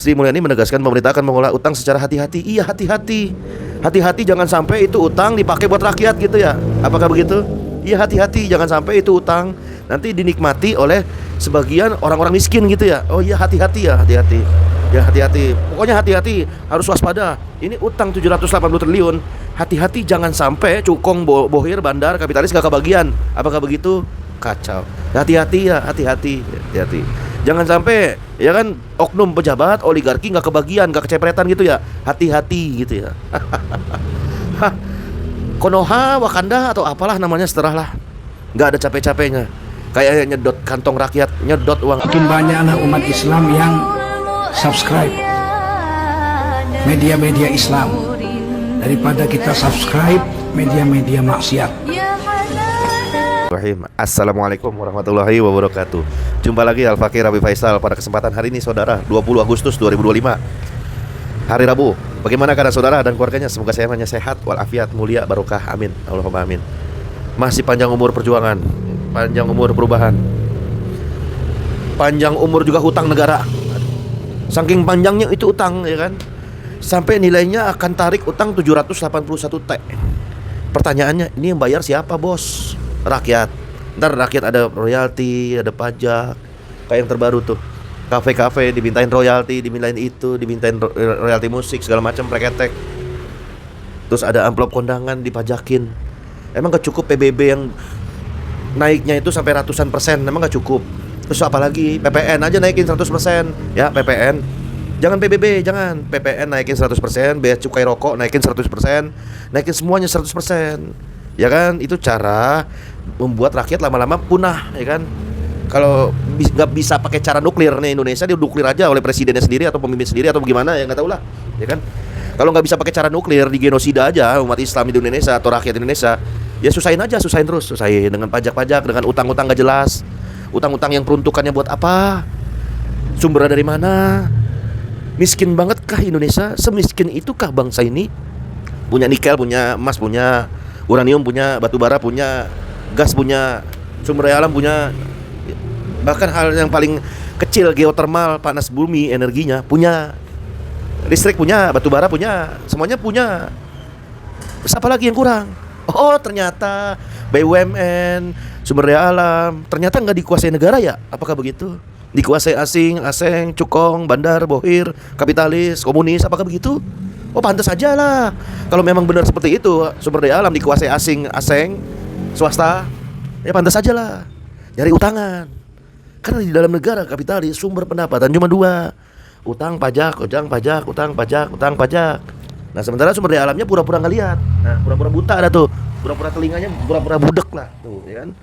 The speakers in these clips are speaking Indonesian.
Sri Mulyani menegaskan pemerintah akan mengelola utang secara hati-hati. Iya, hati-hati. Hati-hati jangan sampai itu utang dipakai buat rakyat gitu ya. Apakah begitu? Iya, hati-hati jangan sampai itu utang nanti dinikmati oleh sebagian orang-orang miskin gitu ya. Oh iya, hati-hati ya, hati-hati. Ya hati-hati. Pokoknya hati-hati, harus waspada. Ini utang 780 triliun. Hati-hati jangan sampai cukong, bohir, bandar, kapitalis gak kebagian. Apakah begitu? Kacau. Hati-hati ya, hati-hati. Hati-hati. Jangan sampai ya kan oknum pejabat oligarki nggak kebagian, nggak kecepretan gitu ya. Hati-hati gitu ya. Konoha, Wakanda atau apalah namanya seterahlah. Nggak ada capek-capeknya. Kayak nyedot kantong rakyat, nyedot uang. Makin banyak anak umat Islam yang subscribe media-media Islam daripada kita subscribe media-media maksiat. Assalamualaikum warahmatullahi wabarakatuh. Jumpa lagi Al-Fakir Abi Faisal pada kesempatan hari ini saudara, 20 Agustus 2025, hari Rabu. Bagaimana keadaan saudara dan keluarganya? Semoga semuanya sehat walafiat, mulia, barokah, amin. Allahumma amin. Masih panjang umur perjuangan, panjang umur perubahan, panjang umur juga hutang negara. Saking panjangnya itu utang ya kan, sampai nilainya akan tarik utang 781 T. Pertanyaannya, ini yang bayar siapa bos? Rakyat. Ntar rakyat ada royalti, ada pajak. Kayak yang terbaru tuh, kafe-kafe dimintain royalti, dimintain itu, dimintain royalti musik segala macam preketek. Terus ada amplop kondangan dipajakin. Emang gak cukup PBB yang naiknya itu sampai ratusan persen? Emang gak cukup? Terus apalagi PPN aja naikin 100%. Ya PPN, jangan PBB, jangan PPN naikin 100%, bea cukai rokok naikin 100%, naikin semuanya 100%. Ya kan, itu cara membuat rakyat lama-lama punah, ya kan. Kalau nggak bisa pakai cara nuklir nih Indonesia, dia nuklir aja oleh presidennya sendiri atau pemimpin sendiri atau bagaimana ya nggak tahu lah, ya kan. Kalau nggak bisa pakai cara nuklir, di genosida aja umat Islam di Indonesia atau rakyat Indonesia, ya susahin aja, susahin terus, susahin dengan pajak-pajak, dengan utang-utang nggak jelas, utang-utang yang peruntukannya buat apa, sumbernya dari mana. Miskin banget kah Indonesia? Semiskin itukah bangsa ini? Punya nikel, punya emas, punya uranium, punya batu bara, punya gas, punya sumber daya alam, punya bahkan hal yang paling kecil geotermal, panas bumi energinya, punya listrik, punya batu bara, punya semuanya punya. Terus apa lagi yang kurang? Oh ternyata BUMN, sumber daya alam ternyata nggak dikuasai negara ya? Apakah begitu? Dikuasai asing, cukong, bandar, bohir, kapitalis, komunis, apakah begitu? Oh pantas aja lah. Kalau memang benar seperti itu, sumber daya alam dikuasai asing, swasta, ya pantas aja lah nyari utangan. Karena di dalam negara kapitalis sumber pendapatan cuma dua: utang, pajak, utang, pajak. Nah sementara sumber daya alamnya pura-pura nggak lihat. Nah pura-pura buta ada tuh, pura-pura telinganya pura-pura budek lah tuh, ya kan.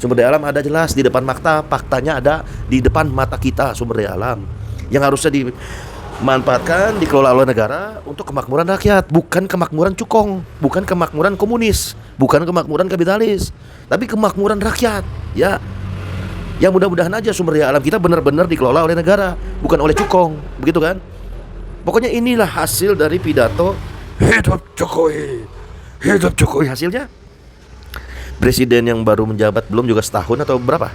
Sumber daya alam ada jelas di depan mata, faktanya ada di depan mata kita. Sumber daya alam yang harusnya dimanfaatkan, dikelola oleh negara untuk kemakmuran rakyat, bukan kemakmuran cukong, bukan kemakmuran komunis, bukan kemakmuran kapitalis, tapi kemakmuran rakyat. Ya, yang mudah-mudahan aja sumber daya alam kita benar-benar dikelola oleh negara, bukan oleh cukong, begitu kan? Pokoknya inilah hasil dari pidato hidup Jokowi, hidup Jokowi. Hasilnya presiden yang baru menjabat belum juga setahun atau berapa,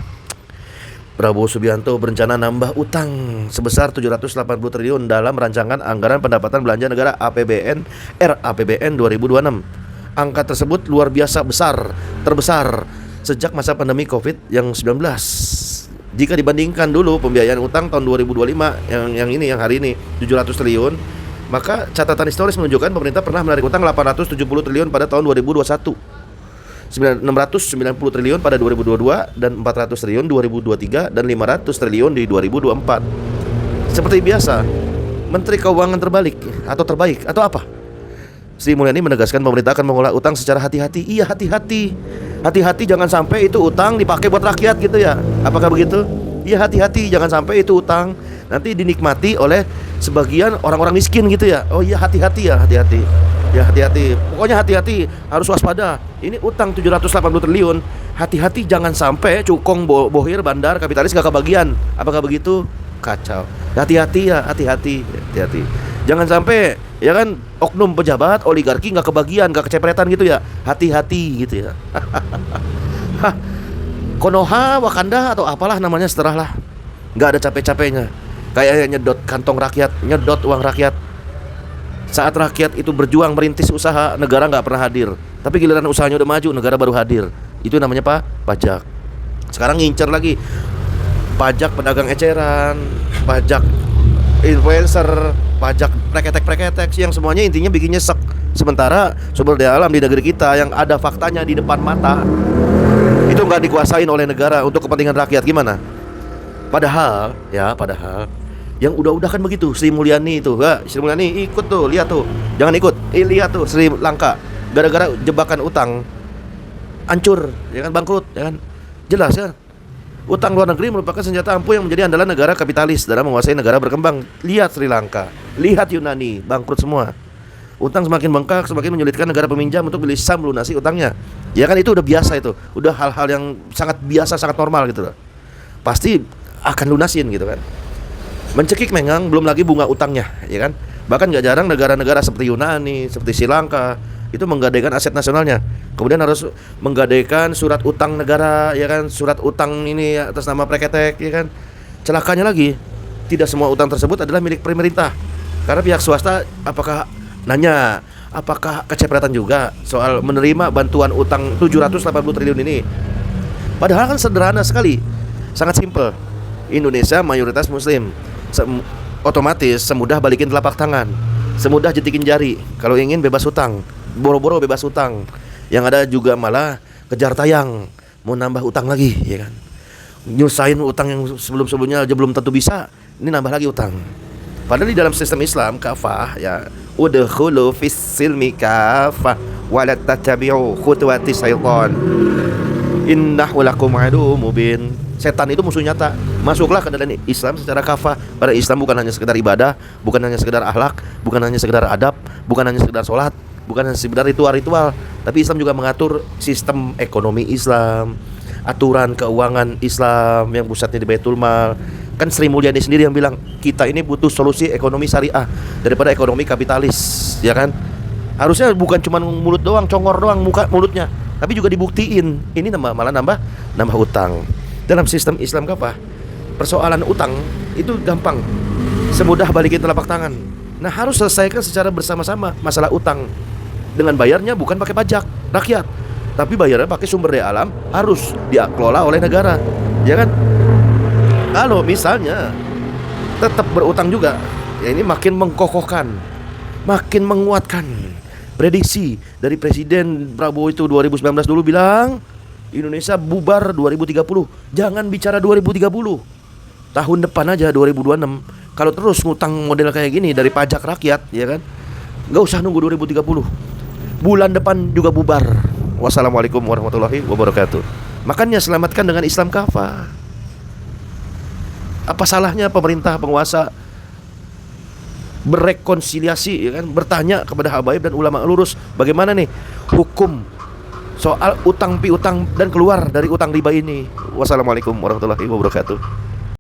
Prabowo Subianto berencana nambah utang sebesar 780 triliun dalam rancangan anggaran pendapatan belanja negara APBN RAPBN 2026. Angka tersebut luar biasa besar, terbesar sejak masa pandemi COVID-19. Jika dibandingkan dulu pembiayaan utang tahun 2025 yang hari ini 700 triliun, maka catatan historis menunjukkan pemerintah pernah menarik utang 870 triliun pada tahun 2021. 690 triliun pada 2022 dan 400 triliun 2023 dan 500 triliun di 2024. Seperti biasa, Menteri Keuangan terbaik atau apa? Sri Mulyani menegaskan pemerintah akan mengelola utang secara hati-hati. Iya, hati-hati. Hati-hati jangan sampai itu utang dipakai buat rakyat gitu ya. Apakah begitu? Iya, hati-hati jangan sampai itu utang nanti dinikmati oleh sebagian orang-orang miskin gitu ya. Oh iya, hati-hati ya, hati-hati. Ya hati-hati, pokoknya hati-hati, harus waspada. Ini utang 780 triliun. Hati-hati jangan sampai cukong, bohir, bandar, kapitalis gak kebagian. Apakah begitu? Kacau. Hati-hati ya, hati-hati. Jangan sampai ya kan oknum pejabat oligarki gak kebagian, gak kecepretan gitu ya. Hati-hati gitu ya. Konoha, Wakanda atau apalah namanya seterahlah. Gak ada capek-capeknya. Kayak nyedot kantong rakyat, nyedot uang rakyat. Saat rakyat itu berjuang merintis usaha, negara nggak pernah hadir. Tapi giliran usahanya udah maju, negara baru hadir. Itu namanya apa? Pajak. Sekarang ngincer lagi pajak pedagang eceran, pajak influencer, pajak preketek-preketek yang semuanya intinya bikin nyesek. Sementara sumber daya alam di negeri kita yang ada faktanya di depan mata itu nggak dikuasain oleh negara untuk kepentingan rakyat. Gimana? Padahal yang udah kan begitu. Sri Mulyani itu, Sri Mulyani ikut tuh, lihat tuh, jangan ikut, lihat tuh Sri Lanka, gara-gara jebakan utang, hancur, ya kan, bangkrut, ya kan, jelas ya. Utang luar negeri merupakan senjata ampuh yang menjadi andalan negara kapitalis dalam menguasai negara berkembang. Lihat Sri Lanka, lihat Yunani, bangkrut semua. Utang semakin bengkak, semakin menyulitkan negara peminjam untuk bisa melunasi utangnya. Ya kan, itu udah biasa, itu udah hal-hal yang sangat biasa, sangat normal gitu loh. Pasti akan lunasin gitu kan. Mencekik mengang, belum lagi bunga utangnya, ya kan. Bahkan gak jarang negara-negara seperti Yunani, seperti Sri Lanka itu menggadaikan aset nasionalnya, kemudian harus menggadaikan surat utang negara, ya kan, surat utang ini atas nama preketek, ya kan. Celakanya lagi, tidak semua utang tersebut adalah milik pemerintah, karena pihak swasta apakah kecepretan juga soal menerima bantuan utang 780 triliun ini. Padahal kan sederhana sekali, sangat simpel. Indonesia mayoritas muslim, otomatis semudah balikin telapak tangan, semudah jentikin jari. Kalau ingin bebas utang, boro-boro bebas utang. Yang ada juga malah kejar tayang, mau nambah utang lagi, ya kan. Nyusahin utang yang sebelum-sebelumnya aja belum tentu bisa, ini nambah lagi utang. Padahal di dalam sistem Islam kafah, ya, udkhulu fis silmi kafah wa la tattabi'u khutuwati syaitan innahu lakum aduwwum mubin. Setan itu musuh nyata. Masuklah ke dalam Islam secara kafah. Pada Islam bukan hanya sekedar ibadah, bukan hanya sekedar akhlak, bukan hanya sekedar adab, bukan hanya sekedar sholat, bukan hanya sekedar ritual-ritual, tapi Islam juga mengatur sistem ekonomi Islam, aturan keuangan Islam yang pusatnya di Baitul Mal. Kan Sri Mulyani sendiri yang bilang, kita ini butuh solusi ekonomi syariah daripada ekonomi kapitalis, ya kan? Harusnya bukan cuma mulut doang, congor doang mulutnya, tapi juga dibuktiin. Ini malah nambah utang. Dalam sistem Islam kafah, persoalan utang itu gampang, semudah balikin telapak tangan. Nah, harus selesaikan secara bersama-sama masalah utang. Dengan bayarnya bukan pakai pajak rakyat, tapi bayarnya pakai sumber daya alam, harus dikelola oleh negara, ya kan? Kalau misalnya tetap berutang juga, ya ini makin mengkokohkan, makin menguatkan prediksi dari Presiden Prabowo itu 2019 dulu bilang Indonesia bubar 2030. Jangan bicara 2030, tahun depan aja 2026. Kalau terus ngutang model kayak gini dari pajak rakyat, ya kan, nggak usah nunggu 2030, bulan depan juga bubar. Wassalamualaikum warahmatullahi wabarakatuh. Makanya selamatkan dengan Islam kafah. Apa salahnya pemerintah, penguasa berrekonsiliasi, ya kan, bertanya kepada habaib dan ulama lurus, bagaimana nih hukum soal utang piutang dan keluar dari utang riba ini. Wassalamualaikum warahmatullahi wabarakatuh.